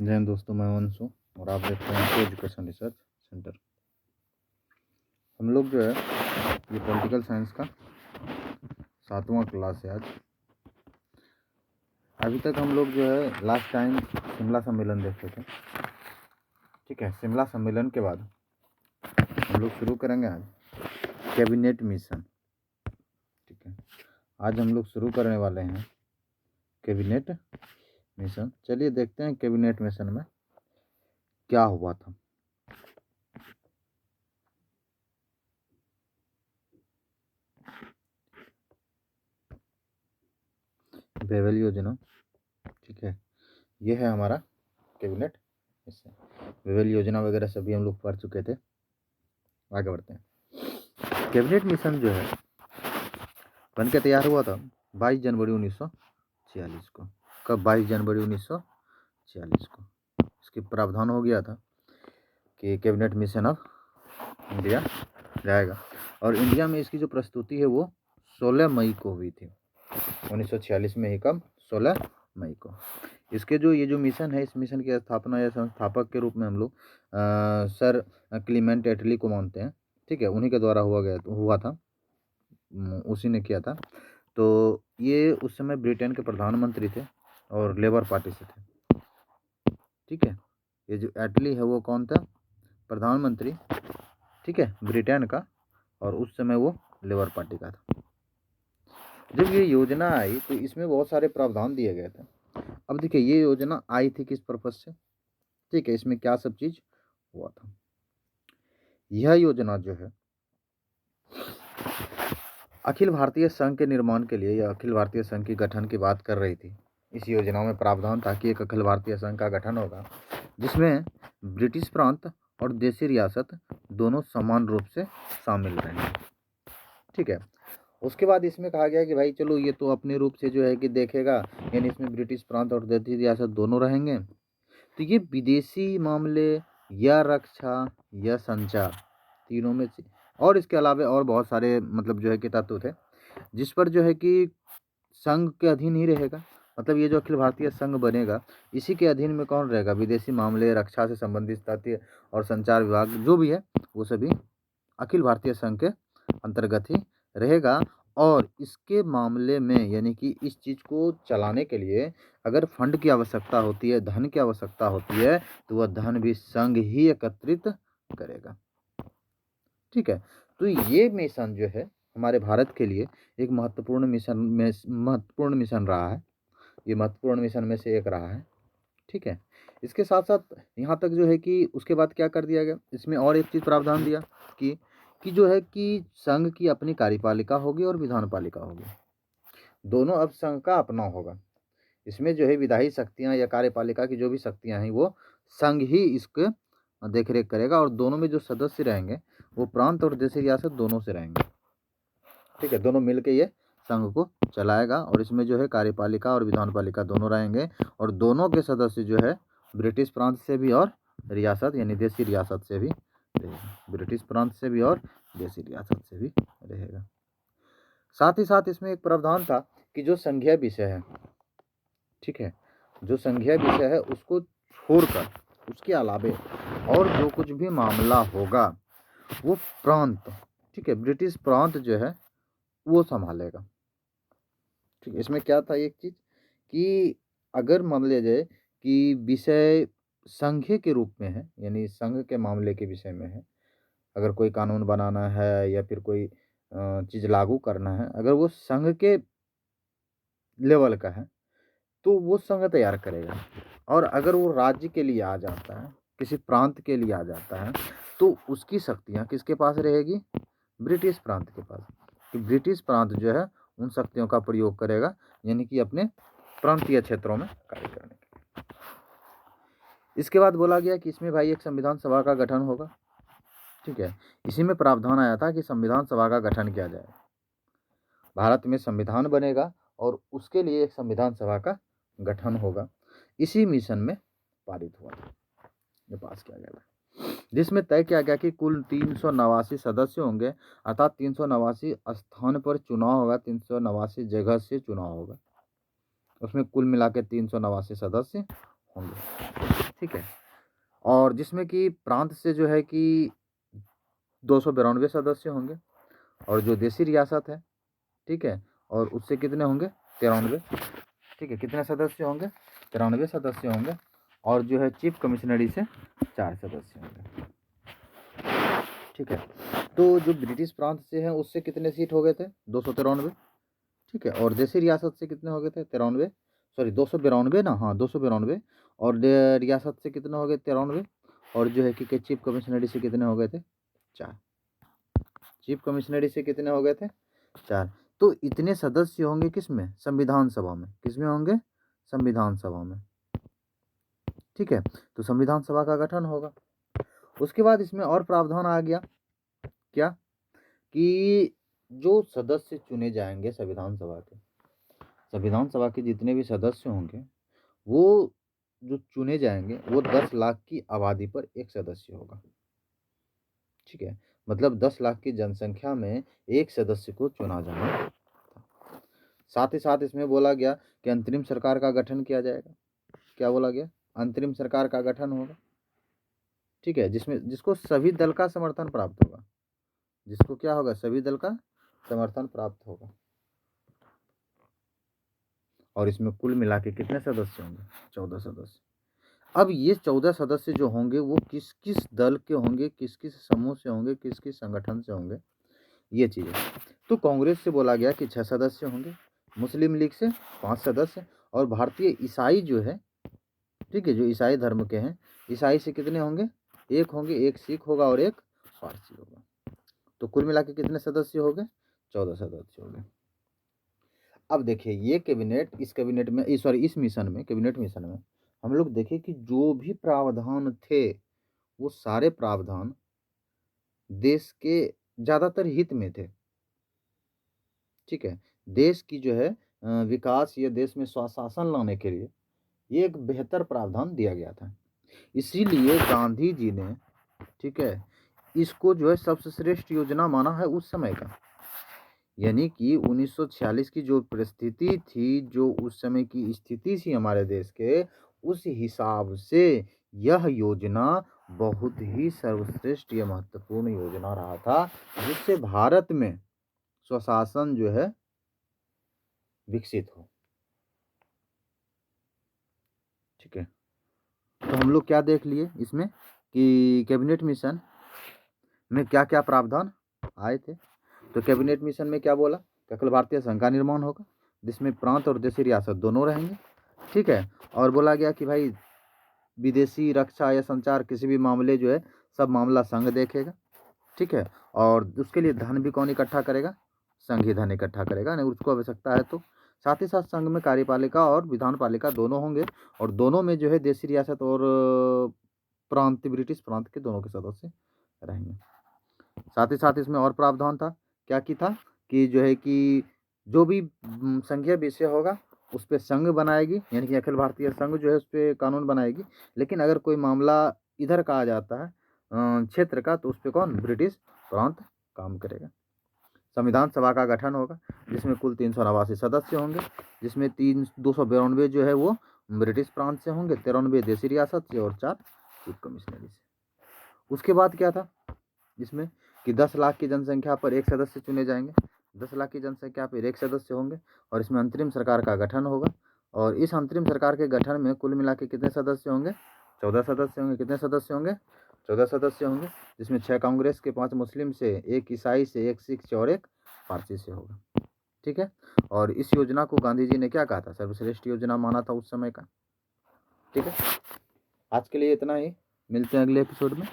जय हिंद दोस्तों, मैं वंशु और आप देख रहे हैं एजुकेशन रिसर्च सेंटर। हम लोग जो है ये पॉलिटिकल साइंस का 7वां क्लास है आज। अभी तक हम लोग जो है लास्ट टाइम शिमला सम्मेलन देखते थे। ठीक है, शिमला सम्मेलन के बाद हम लोग शुरू करेंगे आज कैबिनेट मिशन। ठीक है, आज हम लोग शुरू करने वाले हैं कैबिनेट मिशन। चलिए देखते हैं कैबिनेट मिशन में क्या हुआ था। बेवल योजना, ठीक है, ये है हमारा कैबिनेट मिशन। बेवल योजना वगैरह सभी हम लोग पढ़ चुके थे। आगे बढ़ते हैं। कैबिनेट मिशन जो है बन के तैयार हुआ था 22 जनवरी 1946 को। कब? 22 जनवरी 1946 को इसके प्रावधान हो गया था कि कैबिनेट मिशन ऑफ इंडिया जाएगा। और इंडिया में इसकी जो प्रस्तुति है वो 16 मई को हुई थी 1946 में ही। कब? 16 मई को। इसके जो ये जो मिशन है, इस मिशन की स्थापना या संस्थापक के रूप में हम लोग सर क्लीमेंट एटली को मानते हैं। ठीक है, उन्हीं के द्वारा हुआ था, उसी ने किया था। तो ये उस समय ब्रिटेन के प्रधानमंत्री थे और लेबर पार्टी से थे। ठीक है, ये जो एटली है वो कौन था? प्रधानमंत्री, ठीक है, ब्रिटेन का, और उस समय वो लेबर पार्टी का था। जब ये योजना आई तो इसमें बहुत सारे प्रावधान दिए गए थे। अब देखिए, ये योजना आई थी किस पर्पज से? ठीक है, इसमें क्या सब चीज हुआ था। यह योजना जो है अखिल भारतीय संघ के निर्माण के लिए या अखिल भारतीय संघ की गठन की बात कर रही थी। इस योजना में प्रावधान था कि एक अखिल भारतीय संघ का गठन होगा जिसमें ब्रिटिश प्रांत और देशी रियासत दोनों समान रूप से शामिल रहेंगे। ठीक है, उसके बाद इसमें कहा गया कि भाई चलो ये तो अपने रूप से जो है कि देखेगा, यानी इसमें ब्रिटिश प्रांत और देशी रियासत दोनों रहेंगे। तो ये विदेशी मामले या रक्षा या संचार, तीनों में से, और इसके अलावा और बहुत सारे मतलब जो है कि तत्व थे जिस पर जो है कि संघ के अधीन ही रहेगा। मतलब ये जो अखिल भारतीय संघ बनेगा इसी के अधीन में कौन रहेगा? विदेशी मामले, रक्षा से संबंधित तथ्य और संचार विभाग जो भी है वो सभी अखिल भारतीय संघ के अंतर्गत ही रहेगा। और इसके मामले में यानी कि इस चीज़ को चलाने के लिए अगर फंड की आवश्यकता होती है, धन की आवश्यकता होती है, तो वह धन भी संघ ही एकत्रित करेगा। ठीक है, तो ये मिशन जो है हमारे भारत के लिए एक महत्वपूर्ण मिशन रहा है। ये महत्वपूर्ण मिशन में से एक रहा है। ठीक है, इसके साथ साथ यहाँ तक जो है कि उसके बाद क्या कर दिया गया, इसमें और एक चीज़ प्रावधान दिया कि जो है कि संघ की अपनी कार्यपालिका होगी और विधान पालिका होगी। दोनों अब संघ का अपना होगा। इसमें जो है विधायी शक्तियाँ या कार्यपालिका की जो भी शक्तियाँ हैं वो संघ ही इसके देख रेख करेगा। और दोनों में जो सदस्य रहेंगे वो प्रांत और देशी रियासत दोनों से रहेंगे। ठीक है, दोनों मिलके ये संघ को चलाएगा। और इसमें जो है कार्यपालिका और विधान पालिका दोनों रहेंगे और दोनों के सदस्य जो है ब्रिटिश प्रांत से भी और रियासत यानी देशी रियासत से भी रहेगा। ब्रिटिश प्रांत से भी और देशी रियासत से भी रहेगा। साथ ही साथ इसमें एक प्रावधान था कि जो संघीय विषय है, ठीक है, जो संघीय विषय है उसको छोड़कर उसके अलावे और जो कुछ भी मामला होगा वो प्रांत, ठीक है, ब्रिटिश प्रांत जो है वो संभालेगा। ठीक है, इसमें क्या था एक चीज कि अगर मान लिया जाए कि विषय संघीय के रूप में है, यानी संघ के मामले के विषय में है, अगर कोई कानून बनाना है या फिर कोई चीज लागू करना है, अगर वो संघ के लेवल का है तो वो संघ तैयार करेगा। और अगर वो राज्य के लिए आ जाता है, किसी प्रांत के लिए आ जाता है, तो उसकी शक्तियाँ किसके पास रहेगी? ब्रिटिश प्रांत के पास। कि ब्रिटिश प्रांत जो है उन शक्तियों का प्रयोग करेगा, यानी कि अपने प्रांतीय क्षेत्रों में कार्य करने के लिए। इसके बाद बोला गया कि इसमें भाई एक संविधान सभा का गठन होगा। ठीक है, इसी में प्रावधान आया था कि संविधान सभा का गठन किया जाए। भारत में संविधान बनेगा और उसके लिए एक संविधान सभा का गठन होगा। इसी मिशन में पारित हुआ था, जो पास किया गया था, जिसमें तय किया गया कि कुल 389 सदस्य होंगे, अर्थात 389 स्थान पर चुनाव होगा, 389 जगह से चुनाव होगा। उसमें कुल मिला के 389 सदस्य होंगे, ठीक है। और जिसमें कि प्रांत से जो है कि 292 सदस्य होंगे, और जो देशी रियासत है, ठीक है, और उससे कितने होंगे 93, ठीक है। कितने सदस्य होंगे 93 सदस्य होंगे, और जो है चीफ कमिश्नरी से 4 सदस्य होंगे, ठीक है। तो जो ब्रिटिश प्रांत से है उससे कितने सीट हो गए थे 293, ठीक है। और देशी रियासत से कितने हो गए थे 93, सॉरी 292 ना, हाँ 292, और रियासत से कितने हो गए 93, और जो है कि चीफ कमिश्नरी से कितने हो गए थे 4, चीफ कमिश्नरी से कितने हो गए थे 4। तो इतने सदस्य होंगे किसमें संविधान सभा में, किसमें होंगे संविधान सभा में, ठीक है। तो संविधान सभा का गठन होगा। उसके बाद इसमें और प्रावधान आ गया, क्या कि जो सदस्य चुने जाएंगे संविधान सभा के, संविधान सभा के जितने भी सदस्य होंगे वो जो चुने जाएंगे वो 10 लाख की आबादी पर एक सदस्य होगा, ठीक है। मतलब 10 लाख की जनसंख्या में एक सदस्य को चुना जाना। साथ ही साथ इसमें बोला गया कि अंतरिम सरकार का गठन किया जाएगा। क्या बोला गया अंतरिम सरकार का गठन होगा, ठीक है, जिसको सभी दल का समर्थन प्राप्त होगा, जिसको क्या होगा सभी दल का समर्थन प्राप्त होगा। और इसमें कुल मिला के कितने सदस्य होंगे 14 सदस्य। अब ये 14 सदस्य जो होंगे वो किस किस दल के होंगे, किस किस समूह से होंगे, किस किस संगठन से होंगे, ये चीज़ें। तो कांग्रेस से बोला गया कि 6 सदस्य होंगे, मुस्लिम लीग से 5 सदस्य, और भारतीय ईसाई जो है, ठीक है, जो ईसाई धर्म के हैं, ईसाई से कितने होंगे एक होंगे, एक सिख होगा और एक पारसी होगा। तो कुल मिला के कितने सदस्य हो गए 14 सदस्य हो गए। अब देखिए ये कैबिनेट, इस कैबिनेट में सॉरी इस मिशन में, कैबिनेट मिशन में हम लोग देखें कि जो भी प्रावधान थे वो सारे प्रावधान देश के ज़्यादातर हित में थे, ठीक है। देश की जो है विकास या देश में स्वशासन लाने के लिए ये एक बेहतर प्रावधान दिया गया था। इसीलिए गांधी जी ने, ठीक है, इसको जो है सबसे श्रेष्ठ योजना माना है उस समय का। यानी कि 1946 की जो परिस्थिति थी, जो उस समय की स्थिति थी हमारे देश के, उस हिसाब से यह योजना बहुत ही सर्वश्रेष्ठ या महत्वपूर्ण योजना रहा था, जिससे भारत में स्वशासन जो है विकसित हो, ठीक है। तो हम लोग क्या देख लिए इसमें कि कैबिनेट मिशन में क्या क्या प्रावधान आए थे। तो कैबिनेट मिशन में क्या बोला कि अखिल भारतीय संघ का निर्माण होगा, जिसमें प्रांत और देशी रियासत दोनों रहेंगे, ठीक है। और बोला गया कि भाई विदेशी रक्षा या संचार किसी भी मामले जो है सब मामला संघ देखेगा, ठीक है। और उसके लिए धन भी कौन इकट्ठा करेगा, संघ ही धन इकट्ठा करेगा, नहीं उसको आवश्यकता है तो। साथ ही साथ संघ में कार्यपालिका और विधान पालिका दोनों होंगे, और दोनों में जो है देशी रियासत और प्रांत, ब्रिटिश प्रांत के दोनों के सदस्य रहेंगे। साथ ही साथ इसमें और प्रावधान था, क्या की था कि जो है कि जो भी संघीय विषय होगा उस पर संघ बनाएगी, यानी कि अखिल भारतीय संघ जो है उस पर कानून बनाएगी। लेकिन अगर कोई मामला इधर का आ जाता है क्षेत्र का, तो उस पर कौन ब्रिटिश प्रांत काम करेगा। संविधान सभा का गठन होगा, जिसमें कुल 389 सदस्य होंगे, जिसमें 292 जो है वो ब्रिटिश प्रांत से होंगे, 93 देशी रियासत से और 4 चीफ कमिश्नरी से। उसके बाद क्या था जिसमें कि 10 लाख की जनसंख्या पर एक सदस्य चुने जाएंगे, 10 लाख की जनसंख्या पर एक सदस्य होंगे, और इसमें अंतरिम सरकार का गठन होगा। और इस अंतरिम सरकार के गठन में कुल मिला के कितने सदस्य होंगे 14 सदस्य होंगे। कितने सदस्य होंगे 14 सदस्य होंगे, जिसमें 6 कांग्रेस के, 5 मुस्लिम से, 1 ईसाई से, 1 सिख से और 1 पारसी से होगा, ठीक है। और इस योजना को गांधी जी ने क्या कहा था, सर्वश्रेष्ठ योजना माना था उस समय का, ठीक है। आज के लिए इतना ही, मिलते हैं अगले एपिसोड में।